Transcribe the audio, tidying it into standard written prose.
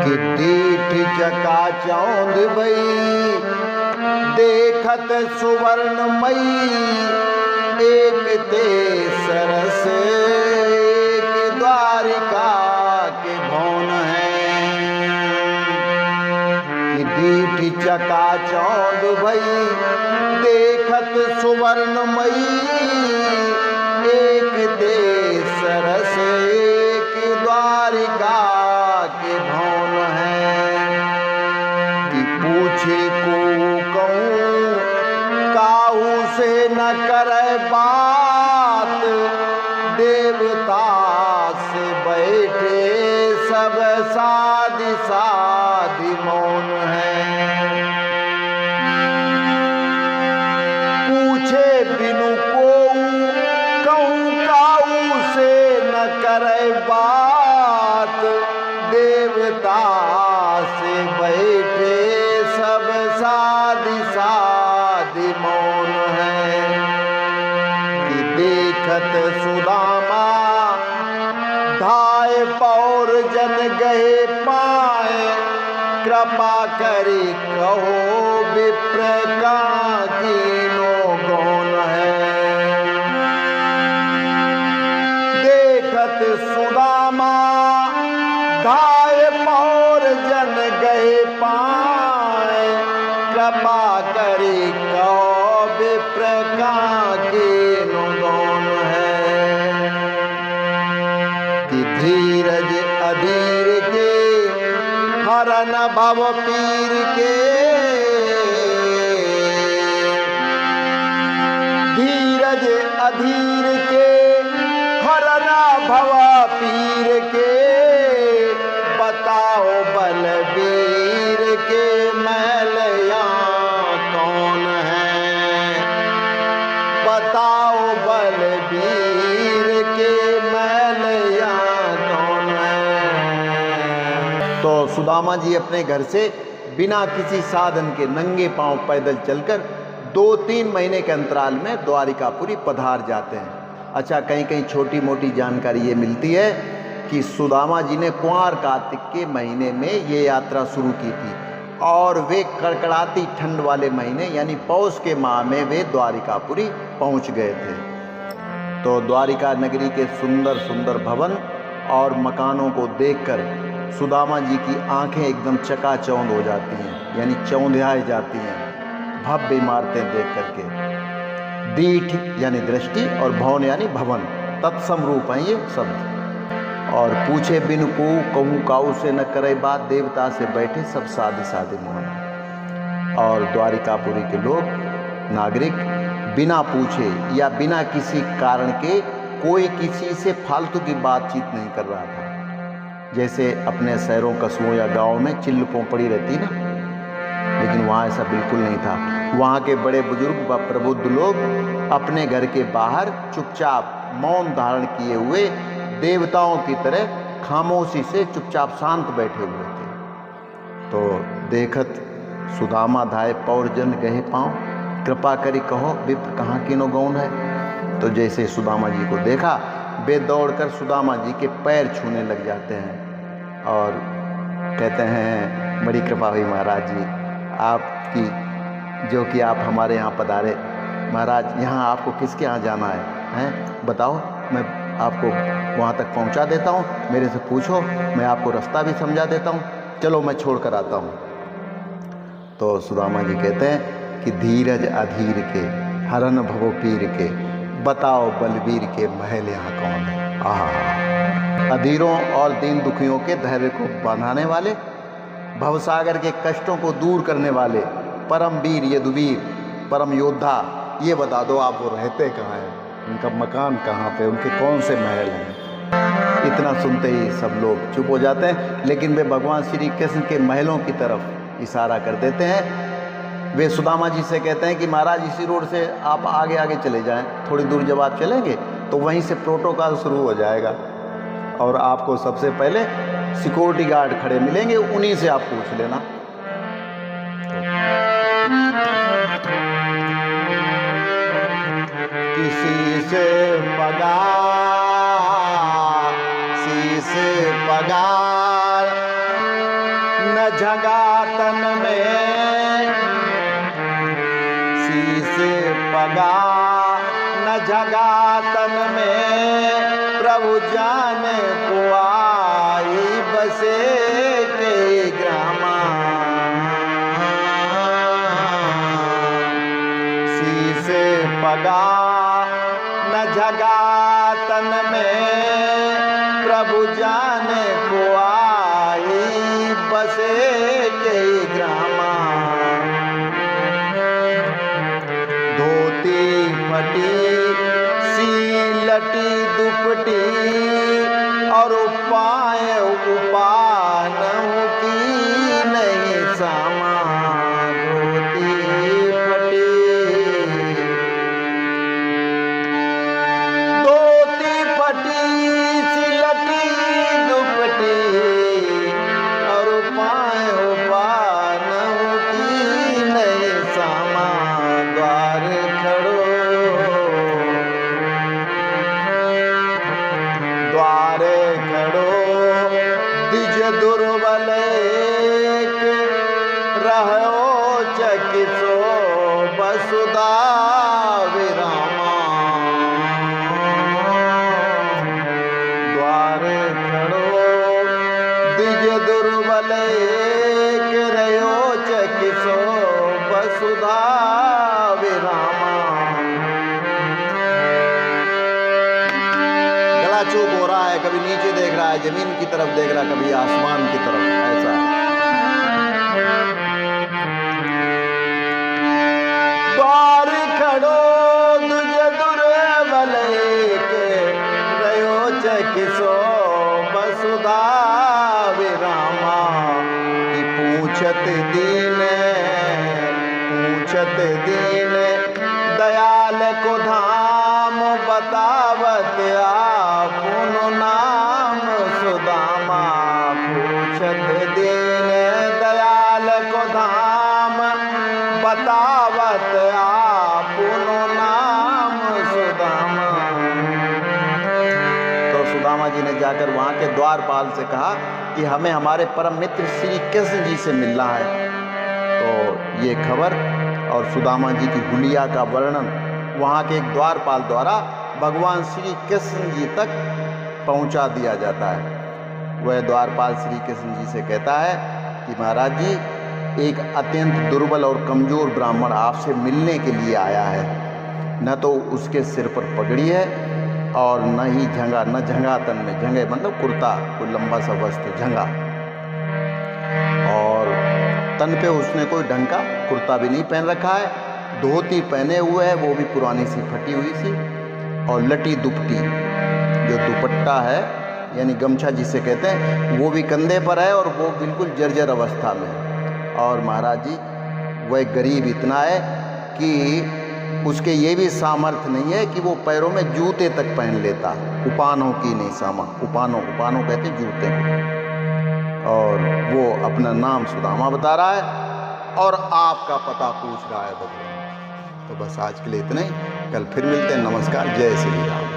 कि दीठ चकाचौंध भई देखत सुवर्णमयी, एक ते सरस एक द्वारिका के भवन हैं। कि दीठ चकाचौंध भई देखत सुवर्णमयी, एक ते सरस एक द्वारिका के भवन हैं। कि पूछे को कहूँ काहू से न करे बात, देवता से बैठे सब साधि साधि मौन हैं। पूछे बिनु कोऊ कहूँ काहू से न करे बात, देवता से बैठे सब साधि साधि मौन हैं। कि देखत सुदामा धाय पौर जन गए पाए, कृपा करी कहो विप्र का कीनो गौन है। देखत सुदामा धाय पौर जन गए पाए, कृपा करी कहो विप्र का कीनो गौन है। कि धीरज अधीर के हरन भव पीर के, धीरज अधीर के हरन भव पीर के, बताओ बलबीर के महलया कौन है। बताओ बलबीर के महलया कौन है। तो सुदामा जी अपने घर से बिना किसी साधन के नंगे पांव पैदल चलकर 2-3 महीने के अंतराल में द्वारिकापुरी पधार जाते हैं। अच्छा, कहीं कहीं छोटी मोटी जानकारी ये मिलती है कि सुदामा जी ने कुंवार कार्तिक के महीने में ये यात्रा शुरू की थी और वे कड़कड़ाती ठंड वाले महीने यानी पौष के माह में वे द्वारिकापुरी पहुंच गए थे। तो द्वारिका नगरी के सुंदर सुंदर भवन और मकानों को देखकर सुदामा जी की आंखें एकदम चकाचौंध हो जाती हैं, यानी चौंधियाई जाती हैं भव्य इमारतें देख करके। दीठ यानी दृष्टि और भवन यानी भवन, तत्सम रूप हैं ये शब्द। और पूछे बिन को कहूँ काऊ से न करे बात, देवता से बैठे सब साधि साधि मौन। और द्वारिकापुरी के लोग नागरिक बिना पूछे या बिना किसी कारण के कोई किसी से फालतू की बातचीत नहीं कर रहा था। जैसे अपने शहरों कस्बों या गाँव में चिल्ल पड़ी रहती ना, लेकिन वहाँ ऐसा बिल्कुल नहीं था। वहाँ के बड़े बुजुर्ग व प्रबुद्ध लोग अपने घर के बाहर चुपचाप मौन धारण किए हुए देवताओं की तरह खामोशी से चुपचाप शांत बैठे हुए थे। तो देखत सुदामा धाय पौर जन गहे पाँव, कृपा करी कहो विप्र कहाँ कीनो गौन है। तो जैसे सुदामा जी को देखा, वे दौड़कर सुदामा जी के पैर छूने लग जाते हैं और कहते हैं बड़ी कृपा हुई महाराज जी आपकी, जो कि आप हमारे यहाँ पधारे। महाराज यहाँ आपको किसके यहाँ जाना है बताओ, मैं आपको वहाँ तक पहुँचा देता हूँ, मेरे से पूछो, मैं आपको रास्ता भी समझा देता हूँ, चलो मैं छोड़ कर आता हूँ। तो सुदामा जी कहते हैं कि धीरज अधीर के हरन भवो पीर के, बताओ बलबीर के महल यहाँ कौन है। अधीरों और दीन दुखियों के धैर्य को बांधाने वाले, भवसागर के कष्टों को दूर करने वाले परम वीर यदुवीर परम योद्धा, ये बता दो आप वो रहते कहाँ हैं, उनका मकान कहाँ पे, उनके कौन से महल हैं। इतना सुनते ही सब लोग चुप हो जाते हैं, लेकिन वे भगवान श्री कृष्ण के महलों की तरफ इशारा कर देते हैं। वे सुदामा जी से कहते हैं कि महाराज इसी रोड से आप आगे आगे चले जाएं, थोड़ी दूर जब आप चलेंगे तो वहीं से प्रोटोकॉल शुरू हो जाएगा और आपको सबसे पहले सिक्योरिटी गार्ड खड़े मिलेंगे, उन्हीं से आप पूछ लेना। किसी से पगार न झंगा तन में, शीस पगा न झंगा तन में, प्रभु जाने को आई बसे के ग्रामा। शीस पगा न झंगा तन में, प्रभु जाने को आई बसे के ग्रामा। धोती फटी सीलटी दुपटी, और उपाय उपान की नहीं सामा। धोती फटी धोती फटी सीलटी दुपटी, और उपाय उपान की नहीं सामा। द्वार खड़ो द्वारे खड़ो द्विज दुर्बल एक, रहो चकिसो वसुधा विरामा। द्वारे खड़ो द्विज दुर्बल एक, रहो चकिसो वसुधा विरामा। गला चूक हो रहा है, कभी नीचे देख रहा है, जमीन की तरफ देख रहा है, कभी आसमान की तरफ, ऐसा। द्वार खड़ो द्विज दुर्बल एक, रहो चकिसो वसुधा विरामा। कि पूछत दीन दयाल को धाम, बतावत आपुन नाम सुदामा। पूछत दीन दयाल को धाम, बतावत आपुन नाम सुदामा। तो सुदामा जी ने जाकर वहाँ के द्वारपाल से कहा कि हमें हमारे परम मित्र श्री कृष्ण जी से मिलना है। तो ये खबर और सुदामा जी की हुलिया का वर्णन वहाँ के एक द्वारपाल द्वारा भगवान श्री कृष्ण जी तक पहुँचा दिया जाता है। वह द्वारपाल श्री कृष्ण जी से कहता है कि महाराज जी, एक अत्यंत दुर्बल और कमज़ोर ब्राह्मण आपसे मिलने के लिए आया है। न तो उसके सिर पर पगड़ी है और न ही झंगा, न झंगा तन में, झंगे मतलब कुर्ता, कोई लंबा सा वस्त्र झंगा, और तन पे उसने कोई ढंग का कुर्ता भी नहीं पहन रखा है। धोती पहने हुए है, वो भी पुरानी सी फटी हुई सी, और लटी दुपटी, जो दुपट्टा है यानी गमछा जिसे कहते हैं, वो भी कंधे पर है और वो बिल्कुल जर्जर अवस्था में है। और महाराज जी, वह गरीब इतना है कि उसके ये भी सामर्थ्य नहीं है कि वो पैरों में जूते तक पहन लेता। उपानों की नहीं सामा, उपानों कहते जूते को। और वो अपना नाम सुदामा बता रहा है और आपका पता पूछ रहा है भगवान। तो बस आज के लिए इतना ही, कल फिर मिलते हैं। नमस्कार, जय श्री राम।